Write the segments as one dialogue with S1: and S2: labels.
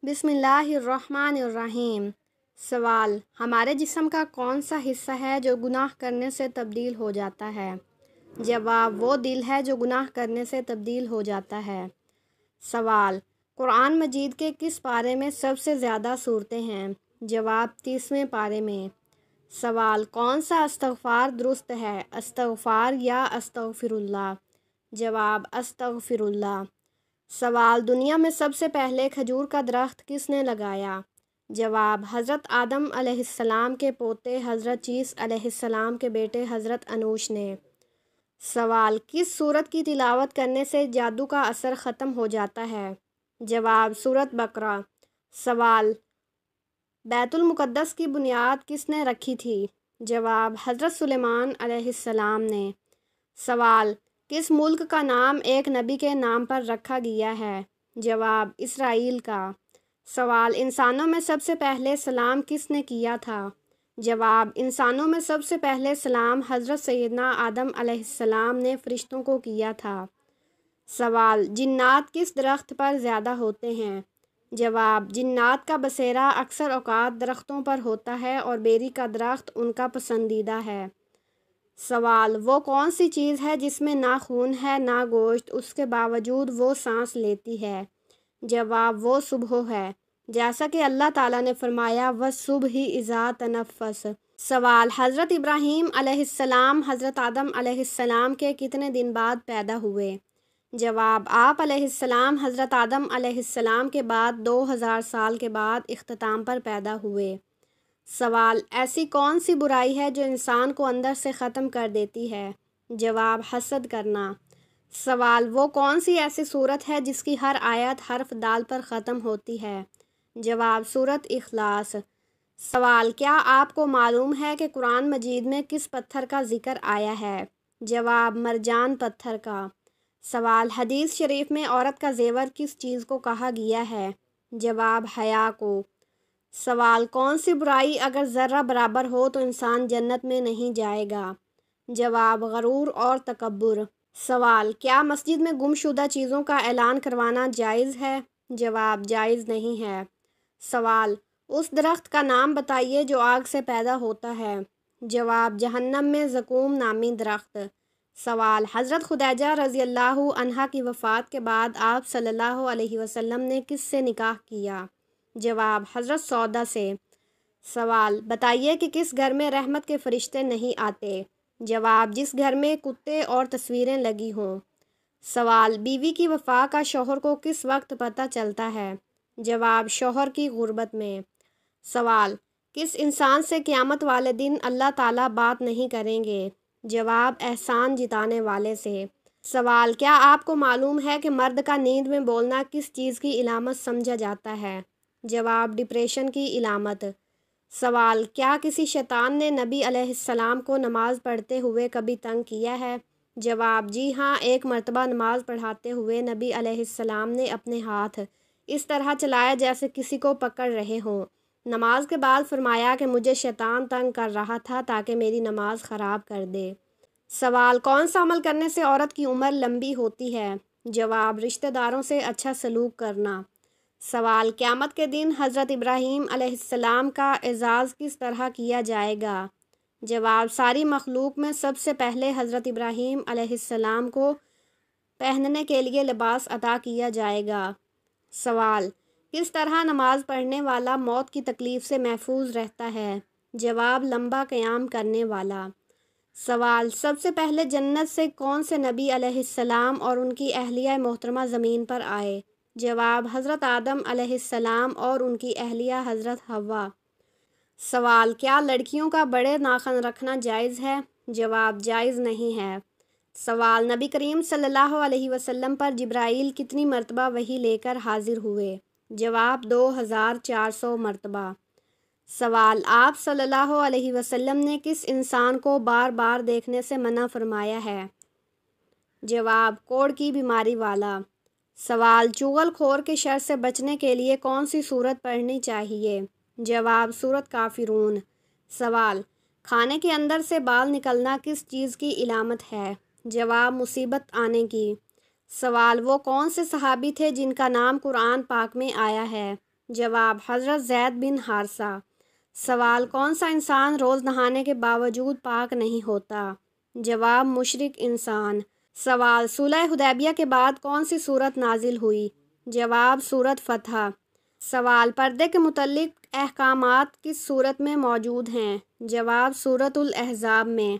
S1: بسم اللہ الرحمن الرحیم۔ سوال: ہمارے جسم کا کون سا حصہ ہے جو گناہ کرنے سے تبدیل ہو جاتا ہے؟ جواب: وہ دل ہے جو گناہ کرنے سے تبدیل ہو جاتا ہے۔ سوال: قرآن مجید کے کس پارے میں سب سے زیادہ صورتیں ہیں؟ جواب: 30ویں پارے میں۔ سوال: کون سا استغفار درست ہے، استغفار یا استغفر اللہ؟ جواب: استغفر اللہ۔ سوال: دنیا میں سب سے پہلے کھجور کا درخت کس نے لگایا؟ جواب: حضرت آدم علیہ السلام کے پوتے حضرت شیث علیہ السلام کے بیٹے حضرت انوش نے۔ سوال: کس سورت کی تلاوت کرنے سے جادو کا اثر ختم ہو جاتا ہے؟ جواب: سورت بقرہ۔ سوال: بیت المقدس کی بنیاد کس نے رکھی تھی؟ جواب: حضرت سلیمان علیہ السلام نے۔ سوال: کس ملک کا نام ایک نبی کے نام پر رکھا گیا ہے؟ جواب: اسرائیل کا۔ سوال: انسانوں میں سب سے پہلے سلام کس نے کیا تھا؟ جواب: انسانوں میں سب سے پہلے سلام حضرت سیدنا آدم علیہ السلام نے فرشتوں کو کیا تھا۔ سوال: جنات کس درخت پر زیادہ ہوتے ہیں؟ جواب: جنات کا بسیرا اکثر اوقات درختوں پر ہوتا ہے اور بیری کا درخت ان کا پسندیدہ ہے۔ سوال: وہ کون سی چیز ہے جس میں نہ خون ہے نہ گوشت، اس کے باوجود وہ سانس لیتی ہے؟ جواب: وہ صبح ہے، جیسا کہ اللہ تعالیٰ نے فرمایا وَالصُّبْحِ اِذَا تَنَفَّسَ۔ سوال: حضرت ابراہیم علیہ السلام حضرت آدم علیہ السلام کے کتنے دن بعد پیدا ہوئے؟ جواب: آپ علیہ السلام حضرت آدم علیہ السلام کے بعد 2000 سال کے بعد اختتام پر پیدا ہوئے۔ سوال: ایسی کون سی برائی ہے جو انسان کو اندر سے ختم کر دیتی ہے؟ جواب: حسد کرنا۔ سوال: وہ کون سی ایسی سورت ہے جس کی ہر آیت حرف دال پر ختم ہوتی ہے؟ جواب: سورت اخلاص۔ سوال: کیا آپ کو معلوم ہے کہ قرآن مجید میں کس پتھر کا ذکر آیا ہے؟ جواب: مرجان پتھر کا۔ سوال: حدیث شریف میں عورت کا زیور کس چیز کو کہا گیا ہے؟ جواب: حیا کو۔ سوال: کون سی برائی اگر ذرہ برابر ہو تو انسان جنت میں نہیں جائے گا؟ جواب: غرور اور تکبر۔ سوال: کیا مسجد میں گم شدہ چیزوں کا اعلان کروانا جائز ہے؟ جواب: جائز نہیں ہے۔ سوال: اس درخت کا نام بتائیے جو آگ سے پیدا ہوتا ہے۔ جواب: جہنم میں زقوم نامی درخت۔ سوال: حضرت خدیجہ رضی اللہ عنہا کی وفات کے بعد آپ صلی اللہ علیہ وسلم نے کس سے نکاح کیا؟ جواب: حضرت سودا سے۔ سوال: بتائیے کہ کس گھر میں رحمت کے فرشتے نہیں آتے؟ جواب: جس گھر میں کتے اور تصویریں لگی ہوں۔ سوال: بیوی کی وفا کا شوہر کو کس وقت پتہ چلتا ہے؟ جواب: شوہر کی غربت میں۔ سوال: کس انسان سے قیامت والے دن اللہ تعالیٰ بات نہیں کریں گے؟ جواب: احسان جتانے والے سے۔ سوال: کیا آپ کو معلوم ہے کہ مرد کا نیند میں بولنا کس چیز کی علامت سمجھا جاتا ہے؟ جواب: ڈپریشن کی علامت۔ سوال: کیا کسی شیطان نے نبی علیہ السلام کو نماز پڑھتے ہوئے کبھی تنگ کیا ہے؟ جواب: جی ہاں، ایک مرتبہ نماز پڑھاتے ہوئے نبی علیہ السلام نے اپنے ہاتھ اس طرح چلائے جیسے کسی کو پکڑ رہے ہوں۔ نماز کے بعد فرمایا کہ مجھے شیطان تنگ کر رہا تھا تاکہ میری نماز خراب کر دے۔ سوال: کون سا عمل کرنے سے عورت کی عمر لمبی ہوتی ہے؟ جواب: رشتہ داروں سے اچھا سلوک کرنا۔ سوال: قیامت کے دن حضرت ابراہیم علیہ السلام کا اعزاز کس طرح کیا جائے گا؟ جواب: ساری مخلوق میں سب سے پہلے حضرت ابراہیم علیہ السلام کو پہننے کے لیے لباس عطا کیا جائے گا۔ سوال: کس طرح نماز پڑھنے والا موت کی تکلیف سے محفوظ رہتا ہے؟ جواب: لمبا قیام کرنے والا۔ سوال: سب سے پہلے جنت سے کون سے نبی علیہ السلام اور ان کی اہلیہ محترمہ زمین پر آئے؟ جواب: حضرت آدم علیہ السلام اور ان کی اہلیہ حضرت حوا۔ سوال: کیا لڑکیوں کا بڑے ناخن رکھنا جائز ہے؟ جواب: جائز نہیں ہے۔ سوال: نبی کریم صلی اللہ علیہ وسلم پر جبرائیل کتنی مرتبہ وحی لے کر حاضر ہوئے؟ جواب: 2400 مرتبہ۔ سوال: آپ صلی اللہ علیہ وسلم نے کس انسان کو بار بار دیکھنے سے منع فرمایا ہے؟ جواب: کوڑ کی بیماری والا۔ سوال: چغل خور کے شر سے بچنے کے لیے کون سی سورت پڑھنی چاہیے؟ جواب: سورت کافرون۔ سوال: کھانے کے اندر سے بال نکلنا کس چیز کی علامت ہے؟ جواب: مصیبت آنے کی۔ سوال: وہ کون سے صحابی تھے جن کا نام قرآن پاک میں آیا ہے؟ جواب حضرت زید بن حارثہ۔ سوال کون سا انسان روز نہانے کے باوجود پاک نہیں ہوتا؟ جواب مشرک انسان۔ سوال صلح حدیبیہ کے بعد کون سی سورت نازل ہوئی؟ جواب سورت فتح۔ سوال پردے کے متعلق احکامات کس سورت میں موجود ہیں؟ جواب سورت الاحزاب میں۔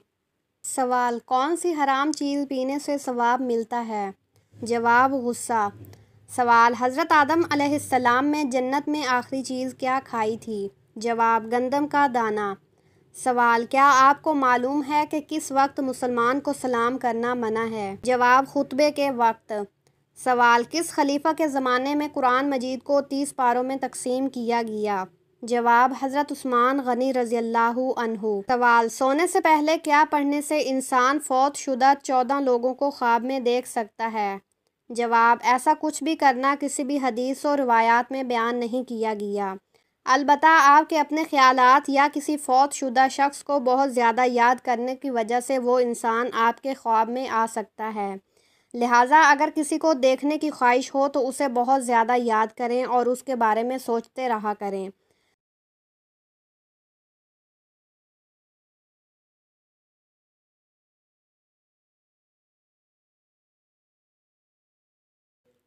S1: سوال کون سی حرام چیز پینے سے ثواب ملتا ہے؟ جواب غصہ۔ سوال حضرت آدم علیہ السلام نے جنت میں آخری چیز کیا کھائی تھی؟ جواب گندم کا دانہ۔ سوال کیا آپ کو معلوم ہے کہ کس وقت مسلمان کو سلام کرنا منع ہے؟ جواب خطبے کے وقت۔ سوال کس خلیفہ کے زمانے میں قرآن مجید کو 30 پاروں میں تقسیم کیا گیا؟ جواب حضرت عثمان غنی رضی اللہ عنہ۔ سوال سونے سے پہلے کیا پڑھنے سے انسان فوت شدہ 14 لوگوں کو خواب میں دیکھ سکتا ہے؟ جواب ایسا کچھ بھی کرنا کسی بھی حدیث و روایات میں بیان نہیں کیا گیا، البتہ آپ کے اپنے خیالات یا کسی فوت شدہ شخص کو بہت زیادہ یاد کرنے کی وجہ سے وہ انسان آپ کے خواب میں آ سکتا ہے، لہٰذا اگر کسی کو دیکھنے کی خواہش ہو تو اسے بہت زیادہ یاد کریں اور اس کے بارے میں سوچتے رہا کریں۔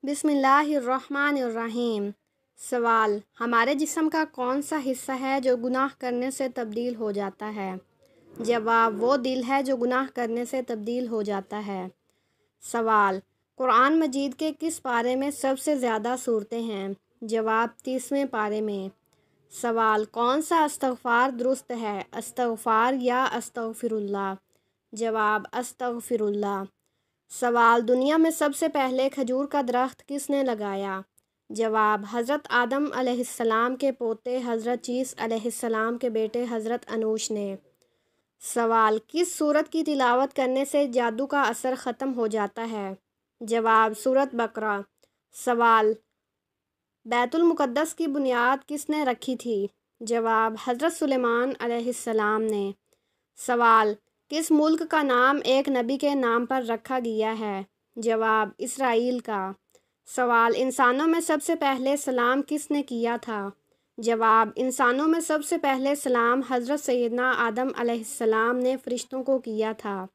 S1: بسم اللہ الرحمن الرحیم۔ سوال ہمارے جسم کا کون سا حصہ ہے جو گناہ کرنے سے تبدیل ہو جاتا ہے؟ جواب وہ دل ہے جو گناہ کرنے سے تبدیل ہو جاتا ہے۔ سوال قرآن مجید کے کس پارے میں سب سے زیادہ صورتیں ہیں؟ جواب 30ویں پارے میں۔ سوال کون سا استغفار درست ہے، استغفار یا استغفر اللہ؟ جواب استغفر اللہ۔ سوال دنیا میں سب سے پہلے کھجور کا درخت کس نے لگایا؟ جواب حضرت آدم علیہ السلام کے پوتے حضرت چیس علیہ السلام کے بیٹے حضرت انوش نے۔ سوال کس سورت کی تلاوت کرنے سے جادو کا اثر ختم ہو جاتا ہے؟ جواب سورت بقرہ۔ سوال بیت المقدس کی بنیاد کس نے رکھی تھی؟ جواب حضرت سلیمان علیہ السلام نے۔ سوال کس ملک کا نام ایک نبی کے نام پر رکھا گیا ہے؟ جواب اسرائیل کا۔ سوال انسانوں میں سب سے پہلے سلام کس نے کیا تھا؟ جواب انسانوں میں سب سے پہلے سلام حضرت سیدنا آدم علیہ السلام نے فرشتوں کو کیا تھا۔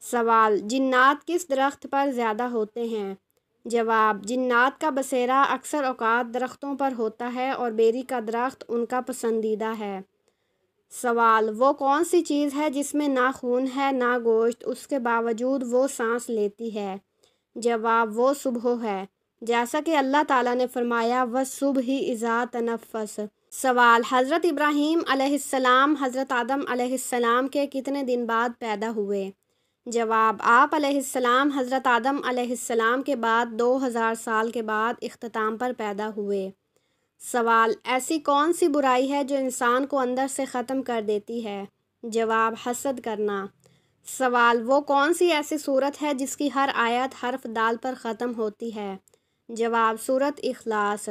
S1: سوال جنات کس درخت پر زیادہ ہوتے ہیں؟ جواب جنات کا بسیرا اکثر اوقات درختوں پر ہوتا ہے اور بیری کا درخت ان کا پسندیدہ ہے۔ سوال وہ کون سی چیز ہے جس میں نہ خون ہے نہ گوشت، اس کے باوجود وہ سانس لیتی ہے؟ جواب وہ صبح ہے، جیسا کہ اللہ تعالیٰ نے فرمایا وَالصُّبْحِ اِذَا تَنَفَّسَ۔ سوال حضرت ابراہیم علیہ السلام حضرت آدم علیہ السلام کے کتنے دن بعد پیدا ہوئے؟ جواب آپ علیہ السلام حضرت آدم علیہ السلام کے بعد 2000 سال کے بعد اختتام پر پیدا ہوئے۔ سوال ایسی کون سی برائی ہے جو انسان کو اندر سے ختم کر دیتی ہے؟ جواب حسد کرنا۔ سوال وہ کون سی ایسی صورت ہے جس کی ہر آیت حرف دال پر ختم ہوتی ہے؟ جواب سورت اخلاص۔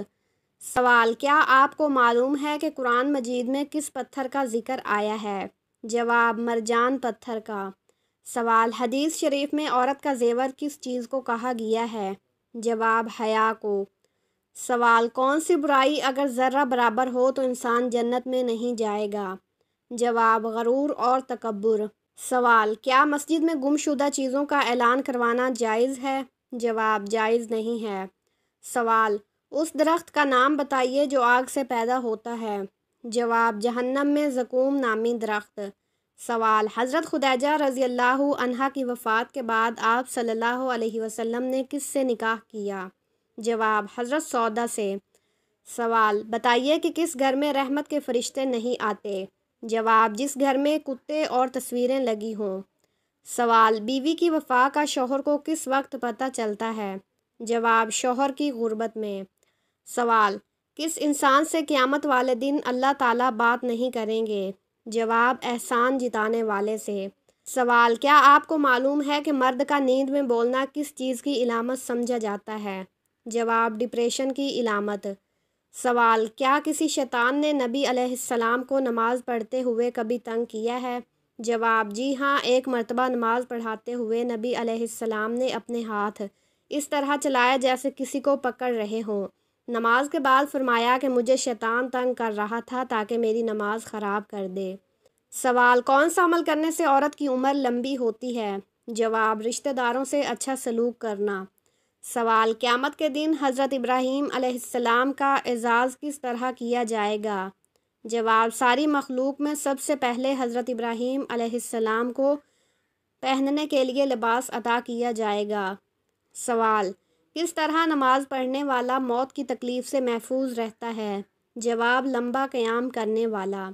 S1: سوال کیا آپ کو معلوم ہے کہ قرآن مجید میں کس پتھر کا ذکر آیا ہے؟ جواب مرجان پتھر کا۔ سوال حدیث شریف میں عورت کا زیور کس چیز کو کہا گیا ہے؟ جواب حیا کو۔ سوال کون سی برائی اگر ذرہ برابر ہو تو انسان جنت میں نہیں جائے گا؟ جواب غرور اور تکبر۔ سوال کیا مسجد میں گم شدہ چیزوں کا اعلان کروانا جائز ہے؟ جواب جائز نہیں ہے۔ سوال اس درخت کا نام بتائیے جو آگ سے پیدا ہوتا ہے؟ جواب جہنم میں زقوم نامی درخت۔ سوال حضرت خدیجہ رضی اللہ عنہا کی وفات کے بعد آپ صلی اللہ علیہ وسلم نے کس سے نکاح کیا؟ جواب حضرت سودا سے۔ سوال بتائیے کہ کس گھر میں رحمت کے فرشتے نہیں آتے؟ جواب جس گھر میں کتے اور تصویریں لگی ہوں۔ سوال بیوی کی وفا کا شوہر کو کس وقت پتہ چلتا ہے؟ جواب شوہر کی غربت میں۔ سوال کس انسان سے قیامت والے دن اللہ تعالیٰ بات نہیں کریں گے؟ جواب احسان جتانے والے سے۔ سوال کیا آپ کو معلوم ہے کہ مرد کا نیند میں بولنا کس چیز کی علامت سمجھا جاتا ہے؟ جواب ڈپریشن کی علامت۔ سوال کیا کسی شیطان نے نبی علیہ السلام کو نماز پڑھتے ہوئے کبھی تنگ کیا ہے؟ جواب جی ہاں، ایک مرتبہ نماز پڑھاتے ہوئے نبی علیہ السلام نے اپنے ہاتھ اس طرح چلایا جیسے کسی کو پکڑ رہے ہوں، نماز کے بعد فرمایا کہ مجھے شیطان تنگ کر رہا تھا تاکہ میری نماز خراب کر دے۔ سوال، کون سا عمل کرنے سے عورت کی عمر لمبی ہوتی ہے؟ جواب، رشتہ داروں سے اچھا سلوک کرنا۔ سوال، قیامت کے دن حضرت ابراہیم علیہ السلام کا اعزاز کس طرح کیا جائے گا؟ جواب، ساری مخلوق میں سب سے پہلے حضرت ابراہیم علیہ السلام کو پہننے کے لیے لباس عطا کیا جائے گا۔ سوال، کس طرح نماز پڑھنے والا موت کی تکلیف سے محفوظ رہتا ہے؟ جواب، لمبا قیام کرنے والا۔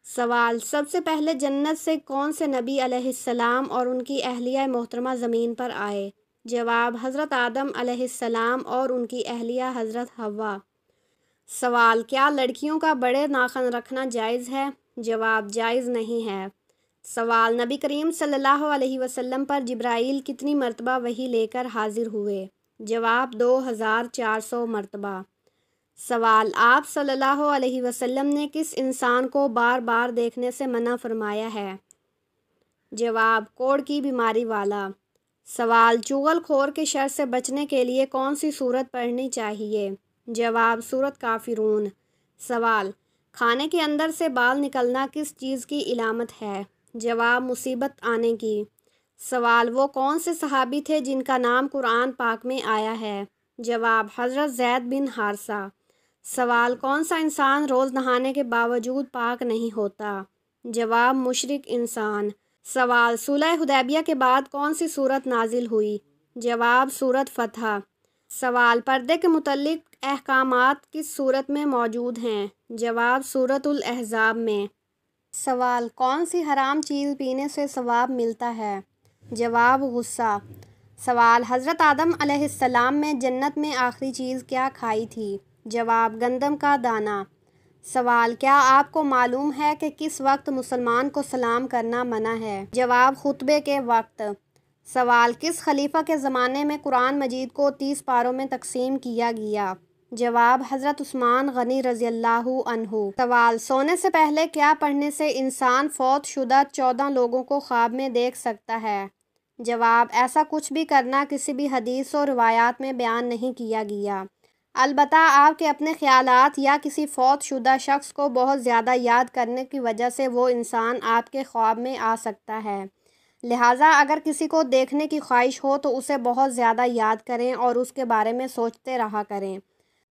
S1: سوال، سب سے پہلے جنت سے کون سے نبی علیہ السلام اور ان کی اہلیہ محترمہ زمین پر آئے؟ جواب، حضرت آدم علیہ السلام اور ان کی اہلیہ حضرت حوا۔ سوال، کیا لڑکیوں کا بڑے ناخن رکھنا جائز ہے؟ جواب، جائز نہیں ہے۔ سوال، نبی کریم صلی اللہ علیہ وسلم پر جبرائیل کتنی مرتبہ وحی لے کر حاضر ہوئے؟ جواب، 2400 مرتبہ۔ سوال، آپ صلی اللہ علیہ وسلم نے کس انسان کو بار بار دیکھنے سے منع فرمایا ہے؟ جواب، کوڑ کی بیماری والا۔ سوال، چغل خور کے شر سے بچنے کے لیے کون سی سورت پڑھنی چاہیے؟ جواب، سورت کافرون۔ سوال، کھانے کے اندر سے بال نکلنا کس چیز کی علامت ہے؟ جواب، مصیبت آنے کی۔ سوال، وہ کون سے صحابی تھے جن کا نام قرآن پاک میں آیا ہے؟ جواب، حضرت زید بن حارثہ۔ سوال، کون سا انسان روز نہانے کے باوجود پاک نہیں ہوتا؟ جواب، مشرک انسان۔ سوال، صلح حدیبیہ کے بعد کون سی سورت نازل ہوئی؟ جواب، سورت فتح۔ سوال، پردے کے متعلق احکامات کس سورت میں موجود ہیں؟ جواب، سورت الاحزاب میں۔ سوال، کون سی حرام چیز پینے سے ثواب ملتا ہے؟ جواب، غصہ۔ سوال، حضرت آدم علیہ السلام میں جنت میں آخری چیز کیا کھائی تھی؟ جواب، گندم کا دانہ۔ سوال، کیا آپ کو معلوم ہے کہ کس وقت مسلمان کو سلام کرنا منع ہے؟ جواب، خطبے کے وقت۔ سوال، کس خلیفہ کے زمانے میں قرآن مجید کو 30 پاروں میں تقسیم کیا گیا؟ جواب، حضرت عثمان غنی رضی اللہ عنہ۔ سوال، سونے سے پہلے کیا پڑھنے سے انسان فوت شدہ 14 لوگوں کو خواب میں دیکھ سکتا ہے؟ جواب، ایسا کچھ بھی کرنا کسی بھی حدیث و روایات میں بیان نہیں کیا گیا، البتہ آپ کے اپنے خیالات یا کسی فوت شدہ شخص کو بہت زیادہ یاد کرنے کی وجہ سے وہ انسان آپ کے خواب میں آ سکتا ہے، لہٰذا اگر کسی کو دیکھنے کی خواہش ہو تو اسے بہت زیادہ یاد کریں اور اس کے بارے میں سوچتے رہا کریں۔